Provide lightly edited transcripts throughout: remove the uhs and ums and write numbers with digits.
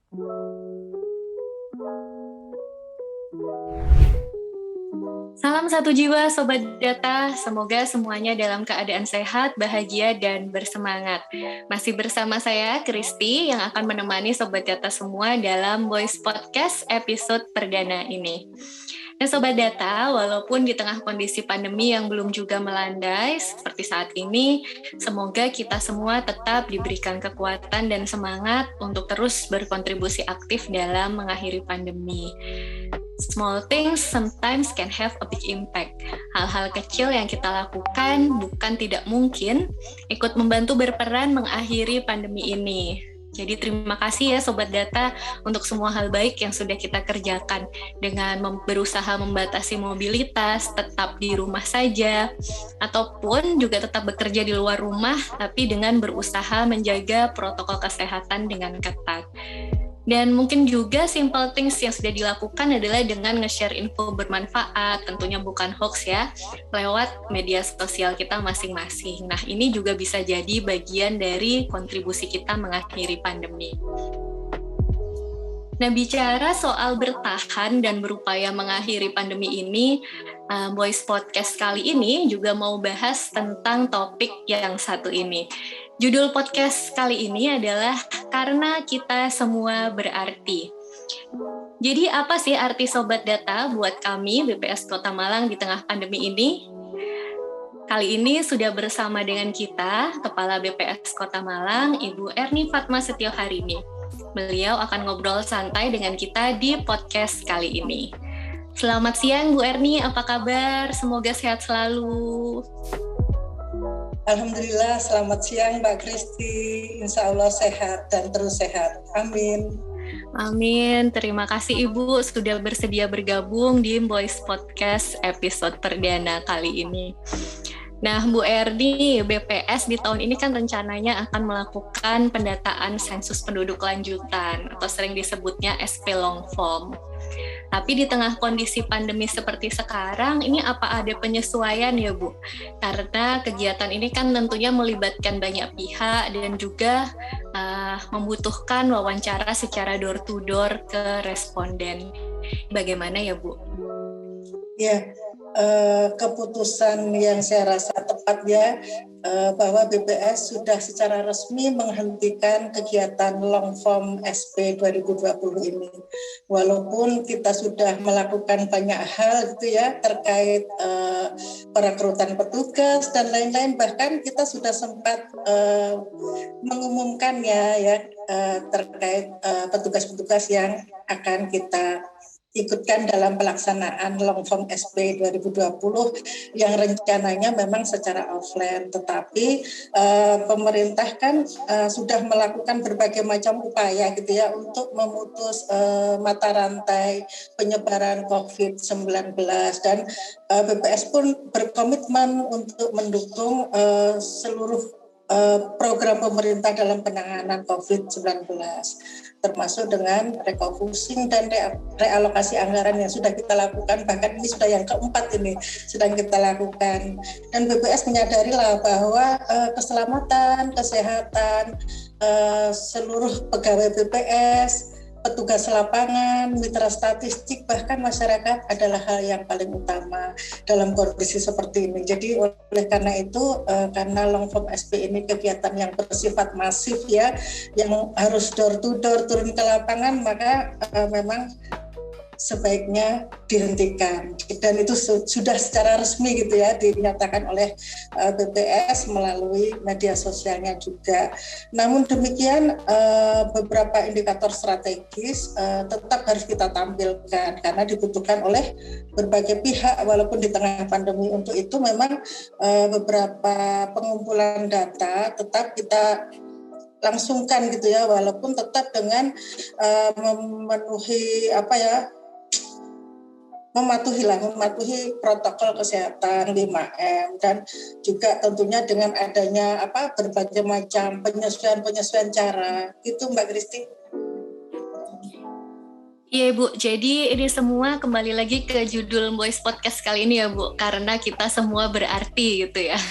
Salam satu jiwa Sobat Data, semoga semuanya dalam keadaan sehat, bahagia, dan bersemangat. Masih bersama saya, Kristi, yang akan menemani Sobat Data semua dalam Voice Podcast episode perdana ini. Nah Sobat Data, walaupun di tengah kondisi pandemi yang belum juga melandai seperti saat ini, semoga kita semua tetap diberikan kekuatan dan semangat untuk terus berkontribusi aktif dalam mengakhiri pandemi. Small things sometimes can have a big impact. Hal-hal kecil yang kita lakukan bukan tidak mungkin ikut membantu berperan mengakhiri pandemi ini. Jadi terima kasih ya Sobat Data untuk semua hal baik yang sudah kita kerjakan dengan berusaha membatasi mobilitas, tetap di rumah saja, ataupun juga tetap bekerja di luar rumah tapi dengan berusaha menjaga protokol kesehatan dengan ketat. Dan mungkin juga simple things yang sudah dilakukan adalah dengan nge-share info bermanfaat, tentunya bukan hoax ya, lewat media sosial kita masing-masing. Nah, ini juga bisa jadi bagian dari kontribusi kita mengakhiri pandemi. Nah, bicara soal bertahan dan berupaya mengakhiri pandemi ini, Voice Podcast kali ini juga mau bahas tentang topik yang satu ini. Judul podcast kali ini adalah Karena Kita Semua Berarti. Jadi apa sih arti Sobat Data buat kami BPS Kota Malang di tengah pandemi ini? Kali ini sudah bersama dengan kita, Kepala BPS Kota Malang, Ibu Erni Fatma Setioharini. Beliau akan ngobrol santai dengan kita di podcast kali ini. Selamat siang Bu Erni, apa kabar? Semoga sehat selalu. Alhamdulillah, selamat siang Mbak Kristi. Insya Allah sehat dan terus sehat. Amin. Amin. Terima kasih Ibu sudah bersedia bergabung di Voice Podcast episode perdana kali ini. Nah, Bu Erni, BPS di tahun ini kan rencananya akan melakukan pendataan sensus penduduk lanjutan atau sering disebutnya SP Long Form. Tapi di tengah kondisi pandemi seperti sekarang, ini apa ada penyesuaian ya Bu? Karena kegiatan ini kan tentunya melibatkan banyak pihak dan juga membutuhkan wawancara secara door to door ke responden. Bagaimana ya Bu? Ya, keputusan yang saya rasa tepat ya, bahwa BPS sudah secara resmi menghentikan kegiatan long form SP 2020 ini. Walaupun kita sudah melakukan banyak hal gitu ya terkait perekrutan petugas dan lain-lain, bahkan kita sudah sempat mengumumkannya ya terkait petugas-petugas yang akan kita ikutkan dalam pelaksanaan long form SP 2020 yang rencananya memang secara offline, tetapi pemerintah kan sudah melakukan berbagai macam upaya gitu ya untuk memutus mata rantai penyebaran COVID-19 dan BPS pun berkomitmen untuk mendukung seluruh program pemerintah dalam penanganan COVID-19, termasuk dengan refocusing dan realokasi anggaran yang sudah kita lakukan, bahkan ini sudah yang keempat ini sedang kita lakukan. Dan BPS menyadari lah bahwa keselamatan, kesehatan seluruh pegawai BPS, petugas lapangan, mitra statistik, bahkan masyarakat adalah hal yang paling utama dalam kondisi seperti ini. Jadi oleh karena itu, karena long form SP ini kegiatan yang bersifat masif ya, yang harus door to door turun ke lapangan, maka memang sebaiknya dihentikan, dan itu sudah secara resmi gitu ya dinyatakan oleh BPS melalui media sosialnya juga. Namun demikian beberapa indikator strategis tetap harus kita tampilkan karena dibutuhkan oleh berbagai pihak walaupun di tengah pandemi. Untuk itu memang beberapa pengumpulan data tetap kita langsungkan gitu ya, walaupun tetap dengan memenuhi mematuhi protokol kesehatan 5M, dan juga tentunya dengan adanya berbagai macam penyesuaian cara itu Mbak Kristi. Iya Bu, jadi ini semua kembali lagi ke judul Voice Podcast kali ini ya Bu, karena kita semua berarti gitu ya.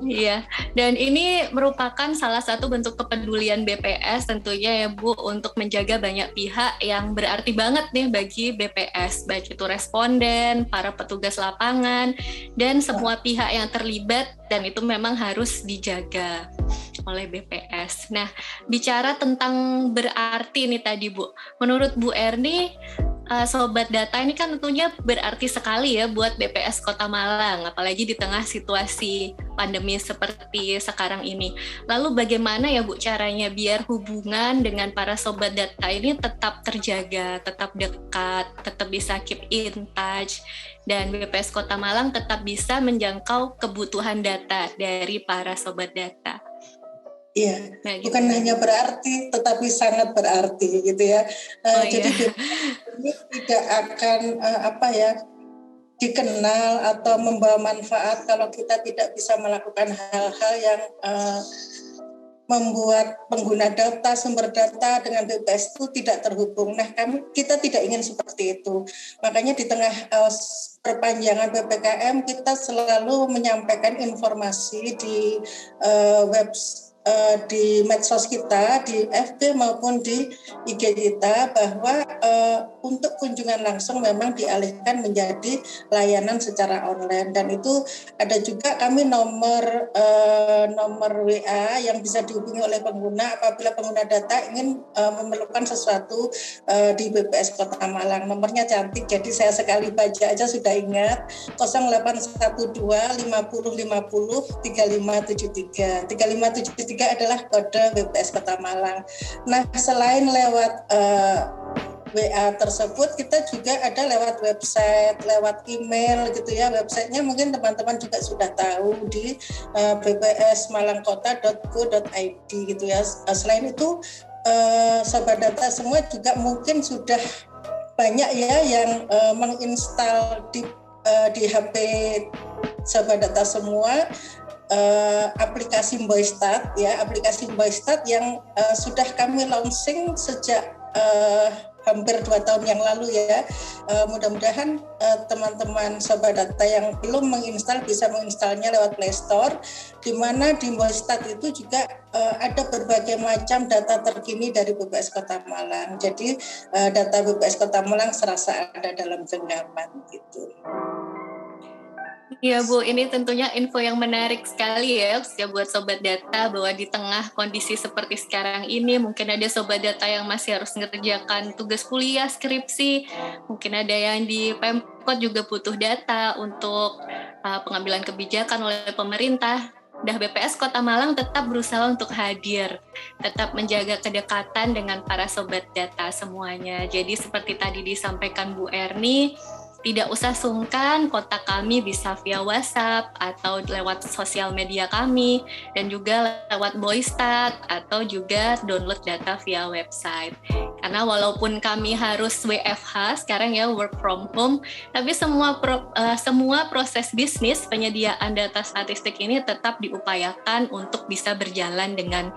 Iya, dan ini merupakan salah satu bentuk kepedulian BPS tentunya ya Bu, untuk menjaga banyak pihak yang berarti banget nih bagi BPS, baik itu responden, para petugas lapangan, dan semua pihak yang terlibat, dan itu memang harus dijaga oleh BPS. Nah, bicara tentang berarti nih tadi Bu, menurut Bu Erni, Sobat Data ini kan tentunya berarti sekali ya buat BPS Kota Malang, apalagi di tengah situasi pandemi seperti sekarang ini. Lalu bagaimana ya Bu caranya biar hubungan dengan para Sobat Data ini tetap terjaga, tetap dekat, tetap bisa keep in touch, dan BPS Kota Malang tetap bisa menjangkau kebutuhan data dari para Sobat Data? Iya, nah, bukan hanya berarti, tetapi sangat berarti gitu ya. Jadi ini tidak akan dikenal atau membawa manfaat kalau kita tidak bisa melakukan hal-hal yang membuat pengguna data, sumber data dengan BPS itu tidak terhubung. Nah, kita tidak ingin seperti itu. Makanya di tengah perpanjangan PPKM kita selalu menyampaikan informasi di di medsos kita, di FB maupun di IG kita, bahwa untuk kunjungan langsung memang dialihkan menjadi layanan secara online, dan itu ada juga kami nomor WA yang bisa dihubungi oleh pengguna apabila pengguna data ingin memerlukan sesuatu di BPS Kota Malang. Nomornya cantik, jadi saya sekali baca aja sudah ingat, 0812 50 50 3573. 3573 adalah kode BPS Kota Malang. Nah, selain lewat WA tersebut, kita juga ada lewat website, lewat email gitu ya. Websitenya mungkin teman-teman juga sudah tahu di bpsmalangkota.go.id gitu ya. Selain itu, Sobat Data semua juga mungkin sudah banyak ya yang menginstal di HP Sobat Data semua aplikasi Boystat ya, aplikasi Boystat yang sudah kami launching sejak hampir 2 tahun yang lalu ya. Mudah-mudahan teman-teman Sobat Data yang belum menginstal bisa menginstalnya lewat Play Store, di mana di Boystat itu juga ada berbagai macam data terkini dari BPS Kota Malang. Jadi data BPS Kota Malang serasa ada dalam genggaman gitu. Ya Bu, ini tentunya info yang menarik sekali ya buat Sobat Data, bahwa di tengah kondisi seperti sekarang ini mungkin ada Sobat Data yang masih harus mengerjakan tugas kuliah, skripsi, mungkin ada yang di Pemkot juga butuh data untuk pengambilan kebijakan oleh pemerintah. BPS Kota Malang tetap berusaha untuk hadir, tetap menjaga kedekatan dengan para Sobat Data semuanya. Jadi seperti tadi disampaikan Bu Erni, tidak usah sungkan, kontak kami bisa via WhatsApp atau lewat sosial media kami, dan juga lewat Boystat atau juga download data via website. Karena walaupun kami harus WFH sekarang ya, work from home, tapi semua proses bisnis penyediaan data statistik ini tetap diupayakan untuk bisa berjalan dengan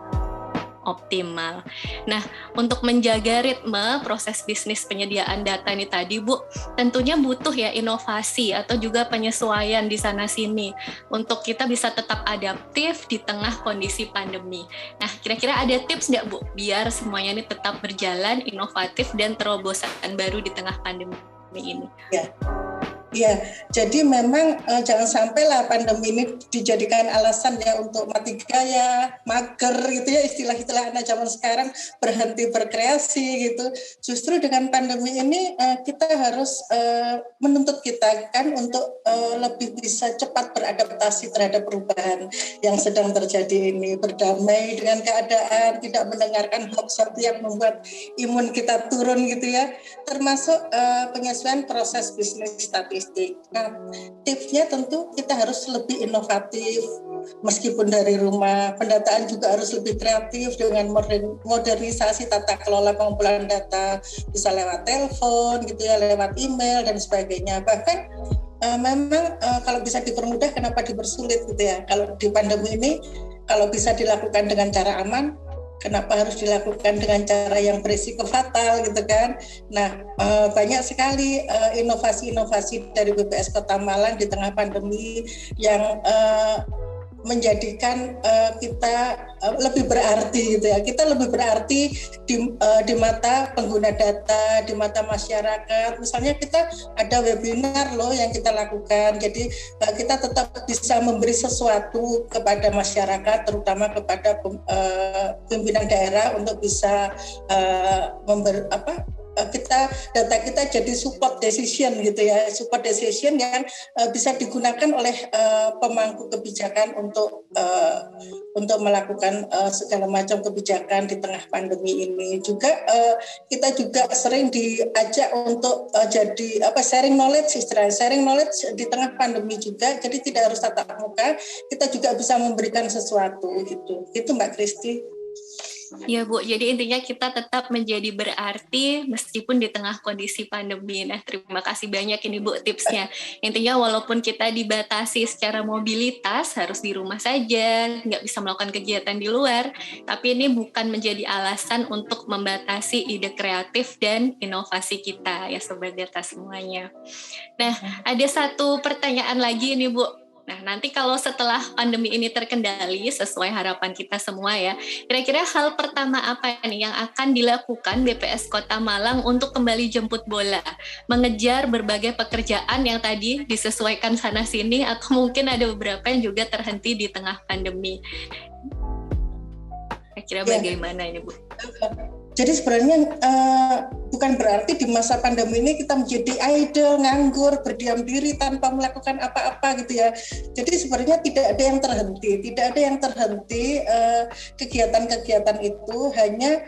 optimal. Nah, untuk menjaga ritme proses bisnis penyediaan data ini tadi, Bu, tentunya butuh ya inovasi atau juga penyesuaian di sana-sini untuk kita bisa tetap adaptif di tengah kondisi pandemi. Nah, kira-kira ada tips nggak, Bu, biar semuanya ini tetap berjalan, inovatif, dan terobosan baru di tengah pandemi ini? Ya, jadi memang jangan sampailah pandemi ini dijadikan alasan ya untuk mati gaya, mager gitu ya, istilah-istilah anak zaman sekarang, berhenti berkreasi gitu. Justru dengan pandemi ini kita harus menuntut kita kan untuk lebih bisa cepat beradaptasi terhadap perubahan yang sedang terjadi ini, berdamai dengan keadaan, tidak mendengarkan hoax yang membuat imun kita turun gitu ya, termasuk penyesuaian proses bisnis statistik. Nah, tipsnya tentu kita harus lebih inovatif meskipun dari rumah. Pendataan juga harus lebih kreatif dengan modernisasi tata kelola pengumpulan data, bisa lewat telepon gitu ya, lewat email dan sebagainya. Bahkan memang kalau bisa dipermudah, kenapa dipersulit gitu ya. Kalau di pandemi ini kalau bisa dilakukan dengan cara aman, kenapa harus dilakukan dengan cara yang berisiko fatal gitu kan. Nah, banyak sekali inovasi-inovasi dari BPS Kota Malang di tengah pandemi yang menjadikan kita lebih berarti gitu ya. Kita lebih berarti di mata pengguna data, di mata masyarakat. Misalnya kita ada webinar loh yang kita lakukan. Jadi kita tetap bisa memberi sesuatu kepada masyarakat, terutama kepada pimpinan daerah untuk bisa data kita jadi support decision gitu ya, support decision yang bisa digunakan oleh pemangku kebijakan untuk melakukan segala macam kebijakan di tengah pandemi ini. Juga kita juga sering diajak untuk jadi sharing knowledge di tengah pandemi juga. Jadi tidak harus tatap muka, kita juga bisa memberikan sesuatu gitu. Itu Mbak Kristi. Ya Bu, jadi intinya kita tetap menjadi berarti meskipun di tengah kondisi pandemi. Nah, terima kasih banyak ini Bu tipsnya. Intinya walaupun kita dibatasi secara mobilitas, harus di rumah saja, nggak bisa melakukan kegiatan di luar, tapi ini bukan menjadi alasan untuk membatasi ide kreatif dan inovasi kita ya Sobat Data semuanya. Nah, ada satu pertanyaan lagi nih Bu. Nah, nanti kalau setelah pandemi ini terkendali sesuai harapan kita semua ya, kira-kira hal pertama apa nih yang akan dilakukan BPS Kota Malang untuk kembali jemput bola, mengejar berbagai pekerjaan yang tadi disesuaikan sana-sini atau mungkin ada beberapa yang juga terhenti di tengah pandemi. Kira-kira bagaimana ini Bu? Jadi sebenarnya bukan berarti di masa pandemi ini kita menjadi idle, nganggur, berdiam diri tanpa melakukan apa-apa gitu ya. Jadi sebenarnya tidak ada yang terhenti, kegiatan-kegiatan itu hanya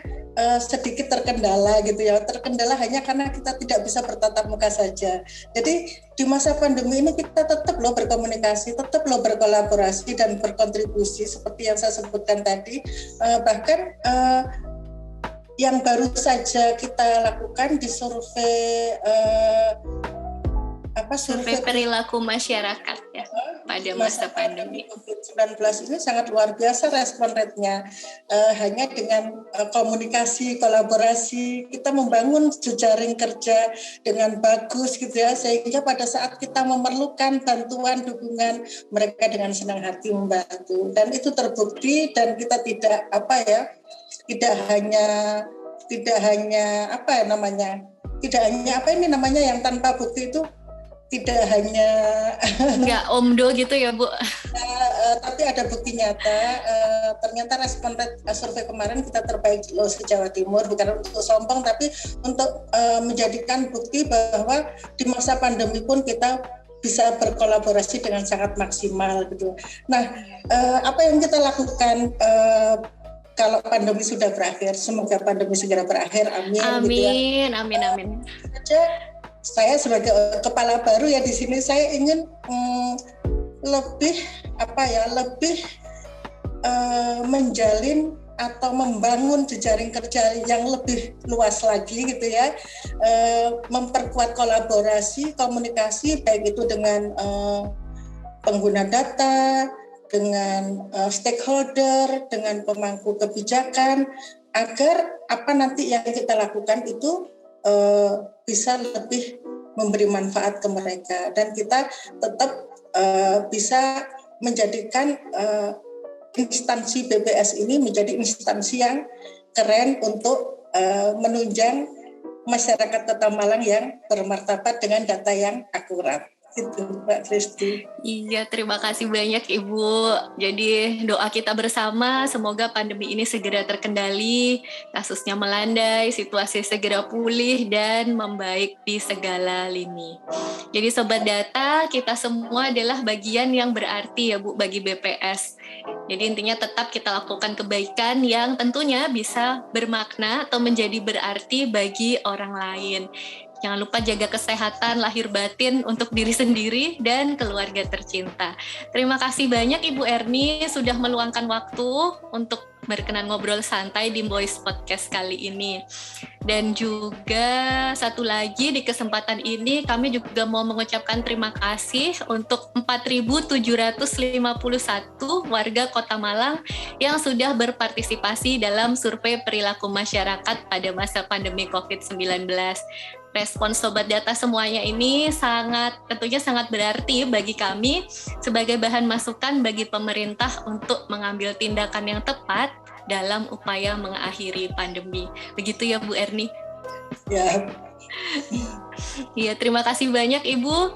sedikit terkendala gitu ya. Terkendala hanya karena kita tidak bisa bertatap muka saja. Jadi di masa pandemi ini kita tetap loh berkomunikasi, tetap loh berkolaborasi dan berkontribusi seperti yang saya sebutkan tadi. Bahkan yang baru saja kita lakukan di survei perilaku masyarakat ya pada masa pandemi COVID-19 ini sangat luar biasa respon rate-nya. Hanya dengan komunikasi, kolaborasi kita membangun jejaring kerja dengan bagus gitu ya, sehingga pada saat kita memerlukan bantuan, dukungan, mereka dengan senang hati membantu, dan itu terbukti. Dan kita tidak hanya yang tanpa bukti itu, tidak hanya nggak omdo gitu ya Bu. Tapi ada bukti nyata. Ternyata respon survei kemarin kita terbaik loh se-Jawa Timur, bukan untuk sombong tapi untuk menjadikan bukti bahwa di masa pandemi pun kita bisa berkolaborasi dengan sangat maksimal gitu. Nah, apa yang kita lakukan kalau pandemi sudah berakhir? Semoga pandemi segera berakhir, amin. Amin, gitu ya. Amin. Saya sebagai kepala baru ya di sini, saya ingin lebih menjalin atau membangun jejaring kerja yang lebih luas lagi gitu ya, memperkuat kolaborasi, komunikasi baik itu dengan pengguna data, dengan stakeholder, dengan pemangku kebijakan, agar apa nanti yang kita lakukan itu bisa lebih memberi manfaat ke mereka, dan kita tetap bisa menjadikan instansi BPS ini menjadi instansi yang keren untuk menunjang masyarakat Kota Malang yang bermartabat dengan data yang akurat. Itu Mbak Kristi. Iya, terima kasih banyak Ibu. Jadi doa kita bersama semoga pandemi ini segera terkendali, kasusnya melandai, situasi segera pulih dan membaik di segala lini. Jadi Sobat Data, kita semua adalah bagian yang berarti ya Bu bagi BPS. Jadi intinya tetap kita lakukan kebaikan yang tentunya bisa bermakna atau menjadi berarti bagi orang lain. Jangan lupa jaga kesehatan lahir batin untuk diri sendiri dan keluarga tercinta. Terima kasih banyak Ibu Erni sudah meluangkan waktu untuk berkenan ngobrol santai di Boys Podcast kali ini. Dan juga satu lagi di kesempatan ini kami juga mau mengucapkan terima kasih untuk 4.751 warga Kota Malang yang sudah berpartisipasi dalam survei perilaku masyarakat pada masa pandemi COVID-19. Respon Sobat Data semuanya ini tentunya sangat berarti bagi kami sebagai bahan masukan bagi pemerintah untuk mengambil tindakan yang tepat dalam upaya mengakhiri pandemi. Begitu ya Bu Erni? Ya. Iya, terima kasih banyak Ibu.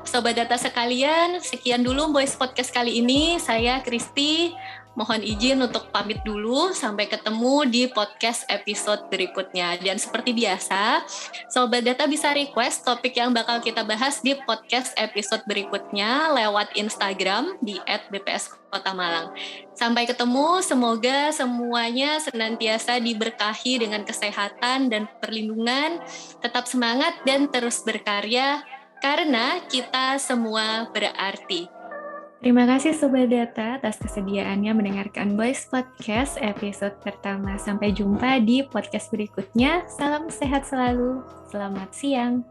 Sobat Data sekalian, sekian dulu Boys Podcast kali ini. Saya Kristi. Mohon izin untuk pamit dulu, sampai ketemu di podcast episode berikutnya. Dan seperti biasa, Sobat Data bisa request topik yang bakal kita bahas di podcast episode berikutnya lewat Instagram di @bps_kota_malang. Sampai ketemu, semoga semuanya senantiasa diberkahi dengan kesehatan dan perlindungan, tetap semangat dan terus berkarya, karena kita semua berarti. Terima kasih Sobat Data atas kesediaannya mendengarkan Boys Podcast episode pertama. Sampai jumpa di podcast berikutnya. Salam sehat selalu. Selamat siang.